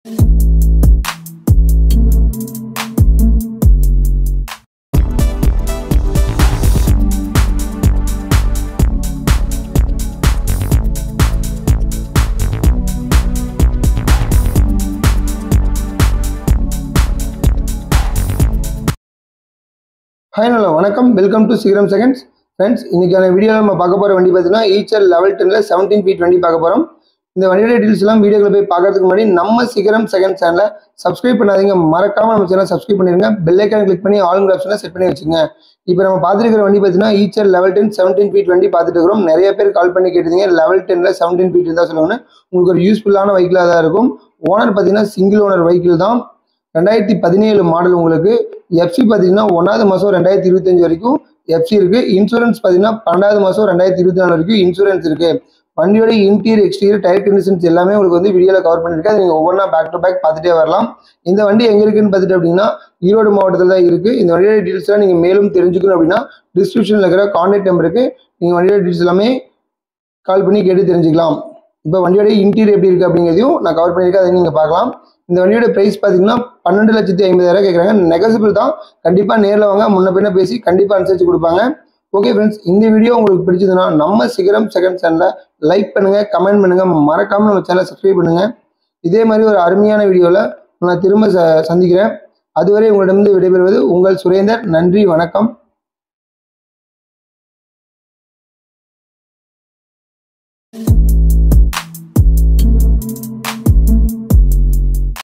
Hi, hello, வணக்கம். Welcome to சீக்கிரம் seconds. Friends, இன்னைக்கான வீடியோவில் நம்ம பார்க்க போகிற வண்டி பார்த்தீங்கன்னா ஈச்சர் லெவல் 10ல 17 ஃபீட் வண்டி பார்க்க போகிறோம். இந்த வண்டியோட டீல்ஸ் எல்லாம் வீடியோவில் போய் பார்க்கறதுக்கு முன்னாடி நம்ம சீக்கிரம் செகண்ட் சேனலை சப்ஸ்கிரைப் பண்ணாதீங்க, மறக்காம நம்ம சேனலை சப்ஸ்கிரைப் பண்ணிருங்க. பெல் ஐக்கான் கிளிக் பண்ணி ஆல் ஆப்ஷனை செட் பண்ணி வச்சுங்க. இப்போ நம்ம பார்த்துருக்கிற வண்டி பார்த்தீங்கன்னா ஈச்சர் லெவல் 10 17 ஃபீட் வண்டி பார்த்துட்டு இருக்கிறோம். நிறைய பேர் கால் பண்ணி கேட்டீங்க லெவல் 10ல 17 ஃபீட் இருந்தால் சொல்லுவாங்க. உங்களுக்கு ஒரு யூஸ்ஃபுல்லான வெஹிக்கிளாக தான் இருக்கும். ஓனர் பார்த்தீங்கன்னா சிங்கிள் ஓனர் வெஹிக்கிள் தான். 2017 மாடல். உங்களுக்கு எஃப்சி பார்த்தீங்கன்னா 1வது மாதம் 2025 வரைக்கும் எஃப்சி இருக்குது. இன்சூரன்ஸ் பார்த்தீங்கன்னா 12வது மாதம் 2024 வரைக்கும் இன்சூரன்ஸ் இருக்குது. வண்டியோட இன்டீரியர் எக்ஸ்டீரியர் டயர் கண்டிஷன்ஸ் எல்லாமே உங்களுக்கு வந்து வீடியோவில் கவர் பண்ணியிருக்கேன். அது நீங்கள் ஒவ்வொன்றா பேக் டு பேக் பார்த்துட்டே வரலாம். இந்த வண்டி எங்கே இருக்குன்னு பார்த்துட்டு அப்படின்னா ஈரோடு மாவட்டத்தில் தான் இருக்குது. இந்த வண்டியோட டீட்டெயில்ஸ்லாம் நீங்கள் மேலும் தெரிஞ்சுக்கணும் அப்படின்னா டிஸ்கிரிப்ஷனில் இருக்கிற கான்டாக்ட் நம்பருக்கு நீங்கள் வண்டியோட டீட்டெயில்ஸ் எல்லாமே கால் பண்ணி கேட்டு தெரிஞ்சுக்கலாம். இப்போ வண்டியோட இன்டீரியர் எப்படி இருக்குது அப்படிங்கிறதையும் நான் கவர் பண்ணியிருக்கேன், அதை நீங்கள் பார்க்கலாம். இந்த வண்டியோட ப்ரைஸ் பார்த்தீங்கன்னா 12,50,000 கேட்குறாங்க. நெகோசியபிள் தான். கண்டிப்பாக நேரில் வாங்க, முன்ன பின்ன பேசி கண்டிப்பாக அனுசரித்து கொடுப்பாங்க. ஓகே ஃப்ரெண்ட்ஸ், இந்த வீடியோ உங்களுக்கு பிடிச்சதுன்னா நம்ம சீக்கிரம் செகண்ட் சேனலை லைக் பண்ணுங்கள், கமெண்ட் பண்ணுங்கள், மறக்காமல் நம்ம சேனலை சப்ஸ்கிரைப் பண்ணுங்கள். இதே மாதிரி ஒரு அருமையான வீடியோவில் நான் திரும்ப சந்திக்கிறேன். அதுவரை உங்களிடமிருந்து விடைபெறுவது உங்கள் சுரேந்தர். நன்றி, வணக்கம்.